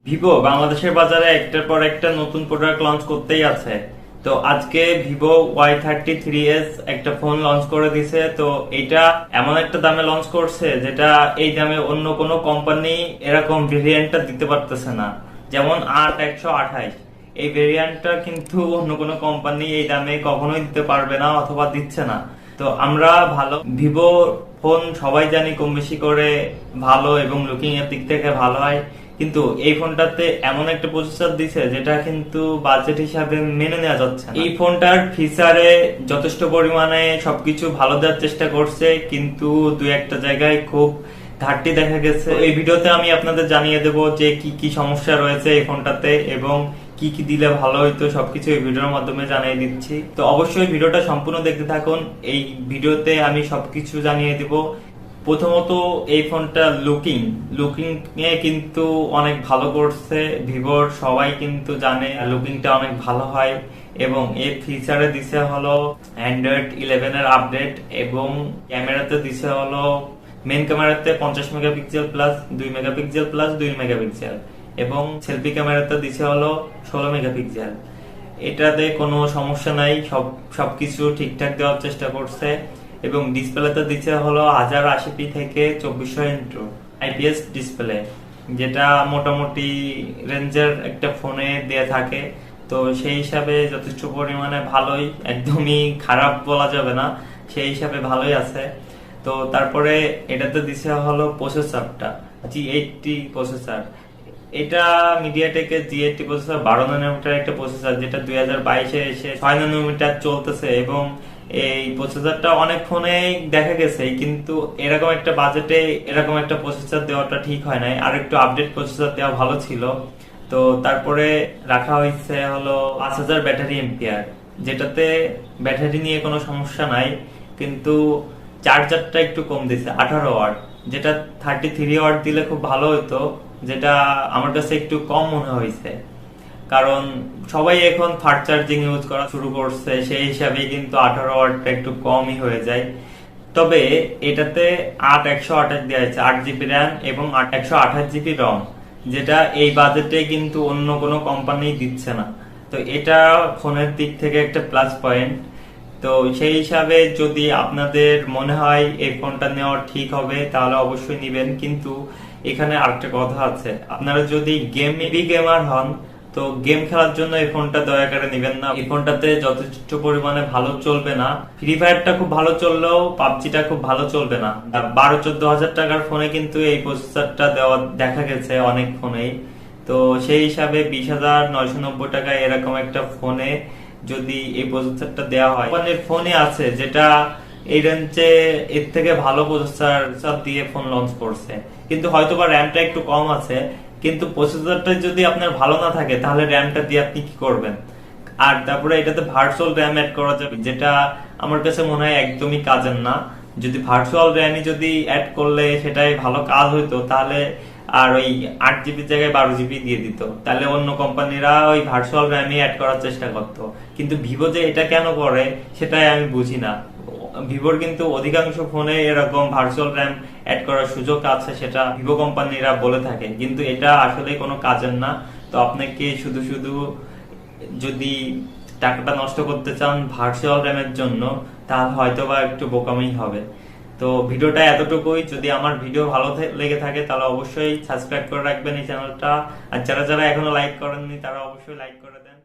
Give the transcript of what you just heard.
Vivo বাংলাদেশের বাজারে একটার পর একটা নতুন প্রোডাক্ট লঞ্চ করতেই আছে। তো আজকে ভিভো y33s একটা ফোন লঞ্চ করে দিছে। তো এটা এমন একটা দামে লঞ্চ করছে যেটা এই দামে অন্য কোনো কোম্পানি এরকম ভেরিয়েন্টটা দিতে পারতেছে না। যেমন 8128 এই ভেরিয়েন্টটা কিন্তু অন্য কোনো কোম্পানি এই দামে কখনোই দিতে পারবে না অথবা দিচ্ছে না। তো আমরা ভালো ভিভো ফোন সবাই জানি কম বেশি করে ভালো এবং লুকিং এর দিক থেকে ভালো হয়, কিন্তু এই ফোনটাতে এমন একটা প্রসেসর দিছে যেটা কিন্তু বাজেট হিসাবে মেনে নেওয়া যাচ্ছে না। এই ফোনটার ফিচারে যথেষ্ট পরিমাণে সবকিছু ভালো দেওয়ার চেষ্টা করছে, কিন্তু দুই একটা জায়গায় খুব ঘাটতি দেখা গেছে। এই ভিডিওতে আমি আপনাদের জানিয়ে দেব যে কি কি সমস্যা রয়েছে এই ফোনটাতে এবং কি কি দিলে ভালো হইতো, সবকিছু এই ভিডিওর মাধ্যমে জানিয়ে দিচ্ছি। তো অবশ্যই ভিডিওটা সম্পূর্ণ দেখতে থাকুন। এই ভিডিওতে আমি সবকিছু জানিয়ে দেব। প্রথমত এই ফোনটা লুকিং এ কিন্তু অনেক ভালো করছে ভিভোর, সবাই কিন্তু জানে লুকিংটা অনেক ভালো হয়। এবং এই ফিচারে দিছে হলো অ্যান্ড্রয়েড 11 এর আপডেট, এবং ক্যামেরাতে দিছে হলো মেইন ক্যামেরাতে 50 megapixel plus 2 megapixel plus 2 megapixel, এবং সেলফি ক্যামেরাতে দিছে হলো 16 মেগাপিক্সেল। এটাতে কোনো সমস্যা নাই, সবকিছু ঠিকঠাক দেওয়ার চেষ্টা করছে। এবং ডিসপ্লেতে দিচ্ছে হলো 1080p থেকে 2400 ইন্টু আইপিএস ডিসপ্লে, যেটা মোটামুটি রেঞ্জের একটা ফোনে দেয়া থাকে। তো সেই হিসাবে যথেষ্ট পরিমাণে ভালোই, একদমই খারাপ বলা যাবে না, সেই হিসাবে ভালোই আছে। তো তারপরে এটাতে দিছে হলো প্রসেসরটা G80 প্রসেসর। এটা মিডিয়াটেকের G80 প্রসেসর 12 ন্যানোমিটার একটা প্রসেসর, যেটা 2022-এ এসে 6 ন্যানোমিটার চলতেছে। এবং এই প্রসেসরটা অনেক ফোনে দেখা গেছে, কিন্তু এরকম একটা বাজেটে এরকম একটা প্রসেসর দেওয়াটা ঠিক হয় নাই, আর একটু আপডেট প্রসেসর দেওয়া ভালো ছিল। তো তারপরে রাখা হয়েছে হলো 5000 ব্যাটারি এম্পিয়ার, যেটাতে ব্যাটারি নিয়ে কোনো সমস্যা নাই, কিন্তু চার্জারটা একটু কম দিছে 18 ওয়াট, যেটা 33 ওয়াট দিলে খুব ভালো হতো, যেটা আমার কাছে একটু কম মনে হয়েছে। কারণ সবাই এখন ফাস্ট চার্জিং ইউজ করা শুরু করছে, সেই হিসাবে কিন্তু 18 ওয়াটটা একটু কমই হয়ে যায়। তবে এটাতে 8128 দেওয়া হয়েছে, 8 জিবি র্যাম এবং 128 জিবি রম, যেটা এই বাজেটে কিন্তু অন্য কোনো কোম্পানি দিচ্ছে না। তো এটা ফোনের দিক থেকে একটা প্লাস পয়েন্ট। তো সেই হিসাবে যদি আপনাদের মনে হয় এই ফোনটা নেওয়া ঠিক হবে তাহলে অবশ্যই নিবেন, কিন্তু এখানে আরেকটা কথা আছে, আপনারা যদি গেমার হন তো গেম খেলার জন্য এই ফোনটা দয়া করে নিবেন না। এই ফোনটাতে যথেষ্ট পরিমাণে ভালো চলবে না। ফ্রি ফায়ারটা খুব ভালো চললেও পাবজিটা খুব ভালো চলবে না। 12-14 হাজার টাকার ফোনে কিন্তু এই প্রসেসরটা দেওয়া দেখা গেছে অনেক ফোনেই। তো সেই হিসাবে 20,990 টাকায় এরকম একটা ফোনে যদি এই প্রসেসরটা দেওয়া হয়, কোম্পানির ফোনে আছে যেটা এই রেঞ্জে এর থেকে ভালো প্রসেসর দিয়ে ফোন লঞ্চ করছে, কিন্তু হয়তোবা র্যামটা একটু কম আছে। কিন্তু প্রসেসরটা যদি আপনার ভালো না থাকে তাহলে র্যামটা দিয়ে আপনি কি করবেন? আর তারপরে এটাতে ভার্চুয়াল র্যাম অ্যাড করা যাবে, যেটা আমার কাছে মনে হয় একদমই কাজের না। যদি ভার্চুয়াল র্যামই যদি অ্যাড করলে সেটাই ভালো কাজ হইতো, তাহলে আর ওই 8 জিবির জায়গায় 12 জিবি দিয়ে দিত, তাহলে অন্য কোম্পানিরা ওই ভার্চুয়াল র্যামই অ্যাড করার চেষ্টা করতো। কিন্তু ভিভো যে এটা কেন করে সেটাই আমি বুঝি না। ভিভোর কিন্তু অধিকাংশ ফোনে এরকম ভার্চুয়াল র্যাম অ্যাড করার সুযোগ আছে, সেটা ভিভো কোম্পানিরা বলে থাকে, কিন্তু এটা আসলে কোনো কাজের না। তো আপনাকে শুধু শুধু যদি টাকাটা নষ্ট করতে চান ভার্চুয়াল র্যামের জন্য, তাহলে হয়তোবা একটু বোকামি হবে। তো ভিডিওটা এতটুকুই। যদি আমার ভিডিও ভালো লেগে থাকে তাহলে অবশ্যই সাবস্ক্রাইব করে রাখবেন এই চ্যানেলটা, আর যারা যারা এখনো লাইক করেননি তারা অবশ্যই লাইক করে দেন।